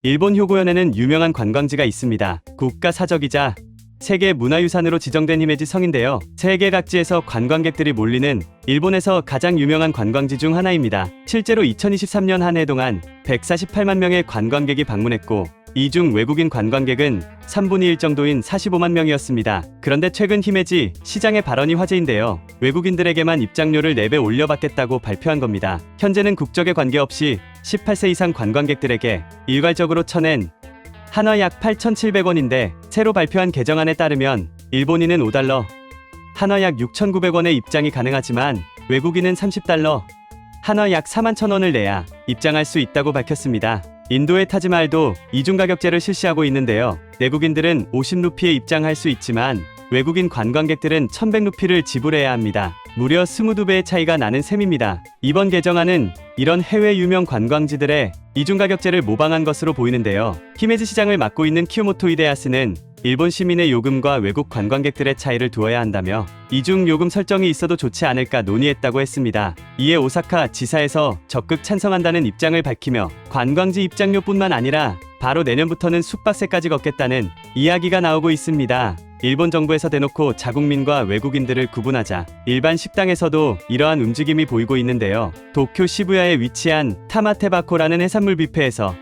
일본 효고현에는 유명한 관광지가 있습니다. 국가사적이자 세계 문화유산으로 지정된 히메지 성인데요. 세계 각지에서 관광객들이 몰리는 일본에서 가장 유명한 관광지 중 하나입니다. 실제로 2023년 한 해 동안 148만 명의 관광객이 방문했고 이 중 외국인 관광객은 3분의 1 정도인 45만 명이었습니다. 그런데 최근 히메지 시장의 발언이 화제인데요. 외국인들에게만 입장료를 4배 올려받겠다고 발표한 겁니다. 현재는 국적에 관계없이 18세 이상 관광객들에게 일괄적으로 쳐낸 한화 약 8,700원인데 새로 발표한 개정안에 따르면 일본인은 5달러, 한화 약 6,900원에 입장이 가능하지만 외국인은 30달러, 한화 약 41,000원을 내야 입장할 수 있다고 밝혔습니다. 인도의 타지마할도 이중가격제를 실시하고 있는데요. 내국인들은 50루피에 입장할 수 있지만 외국인 관광객들은 1,100루피를 지불해야 합니다. 무려 22배의 차이가 나는 셈입니다. 이번 개정안은 이런 해외 유명 관광지들의 이중가격제를 모방한 것으로 보이는데요. 히메지 시장을 맡고 있는 키요모토 히데야스는 일본 시민의 요금과 외국 관광객들의 차이를 두어야 한다며 이중 요금 설정이 있어도 좋지 않을까 논의했다고 했습니다. 이에 오사카 지사에서 적극 찬성한다는 입장을 밝히며 관광지 입장료뿐만 아니라 바로 내년부터는 숙박세까지 걷겠다는 이야기가 나오고 있습니다. 일본 정부에서 대놓고 자국민과 외국인들을 구분하자 일반 식당에서도 이러한 움직임이 보이고 있는데요. 도쿄 시부야에 위치한 타마테바코라는 해산물 뷔페에서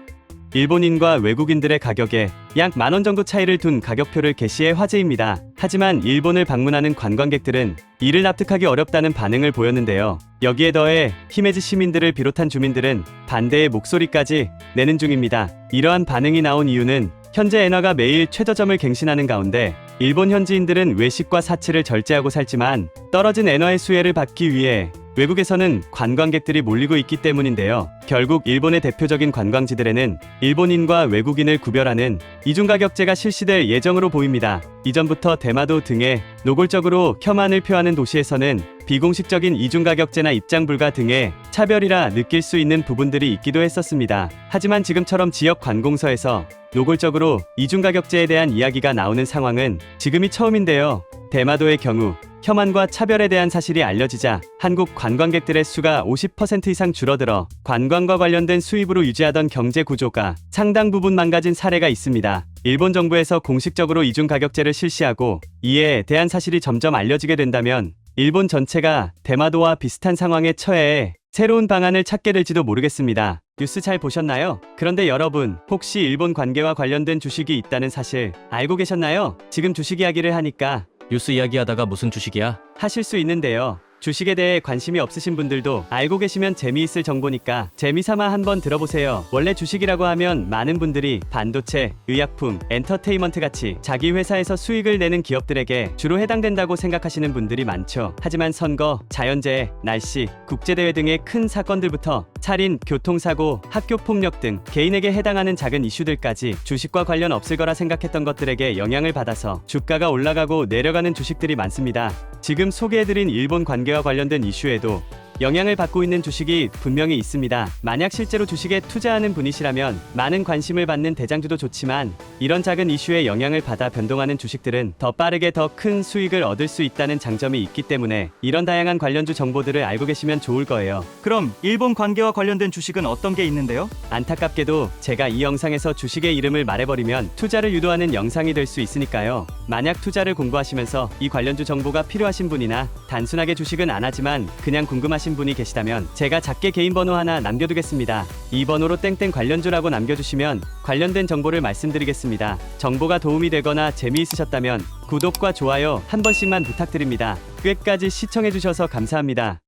일본인과 외국인들의 가격에 약 10,000원 정도 차이를 둔 가격표를 게시해 화제입니다. 하지만 일본을 방문하는 관광객들은 이를 납득하기 어렵다는 반응을 보였는데요. 여기에 더해 히메지 시민들을 비롯한 주민들은 반대의 목소리까지 내는 중입니다. 이러한 반응이 나온 이유는 현재 엔화가 매일 최저점을 갱신하는 가운데 일본 현지인들은 외식과 사치를 절제하고 살지만 떨어진 엔화의 수혜를 받기 위해 외국에서는 관광객들이 몰리고 있기 때문인데요. 결국 일본의 대표적인 관광지들에는 일본인과 외국인을 구별하는 이중가격제가 실시될 예정으로 보입니다. 이전부터 대마도 등의 노골적으로 혐한을 표하는 도시에서는 비공식적인 이중가격제나 입장 불가 등의 차별이라 느낄 수 있는 부분들이 있기도 했었습니다. 하지만 지금처럼 지역 관공서에서 노골적으로 이중가격제에 대한 이야기가 나오는 상황은 지금이 처음인데요. 대마도의 경우 혐한과 차별에 대한 사실이 알려지자 한국 관광객들의 수가 50% 이상 줄어들어 관광과 관련된 수입으로 유지하던 경제 구조가 상당 부분 망가진 사례가 있습니다. 일본 정부에서 공식적으로 이중가격제를 실시하고 이에 대한 사실이 점점 알려지게 된다면 일본 전체가 대마도와 비슷한 상황에 처해 새로운 방안을 찾게 될지도 모르겠습니다. 뉴스 잘 보셨나요? 그런데 여러분, 혹시 일본 관계와 관련된 주식이 있다는 사실 알고 계셨나요? 지금 주식 이야기를 하니까 뉴스 이야기하다가 무슨 주식이야? 하실 수 있는데요. 주식에 대해 관심이 없으신 분들도 알고 계시면 재미있을 정보니까 재미삼아 한번 들어보세요. 원래 주식이라고 하면 많은 분들이 반도체, 의약품, 엔터테인먼트 같이 자기 회사에서 수익을 내는 기업들에게 주로 해당된다고 생각하시는 분들이 많죠. 하지만 선거, 자연재해, 날씨, 국제대회 등의 큰 사건들부터 살인, 교통사고, 학교폭력 등 개인에게 해당하는 작은 이슈들까지 주식과 관련 없을 거라 생각했던 것들에게 영향을 받아서 주가가 올라가고 내려가는 주식들이 많습니다. 지금 소개해드린 일본 관계와 관련된 이슈에도 영향을 받고 있는 주식이 분명히 있습니다. 만약 실제로 주식에 투자하는 분이시라면 많은 관심을 받는 대장주도 좋지만 이런 작은 이슈에 영향을 받아 변동하는 주식들은 더 빠르게 더 큰 수익을 얻을 수 있다는 장점이 있기 때문에 이런 다양한 관련주 정보들을 알고 계시면 좋을 거예요. 그럼 일본 관계와 관련된 주식은 어떤 게 있는데요? 안타깝게도 제가 이 영상에서 주식의 이름을 말해버리면 투자를 유도하는 영상이 될 수 있으니까요. 만약 투자를 공부하시면서 이 관련주 정보가 필요하신 분이나 단순하게 주식은 안 하지만 그냥 궁금하신 분이 계시다면 제가 작게 개인 번호 하나 남겨두겠습니다. 이 번호로 땡땡 관련주라고 남겨주시면 관련된 정보를 말씀드리겠습니다. 정보가 도움이 되거나 재미있으셨다면 구독과 좋아요 한 번씩만 부탁드립니다. 끝까지 시청해주셔서 감사합니다.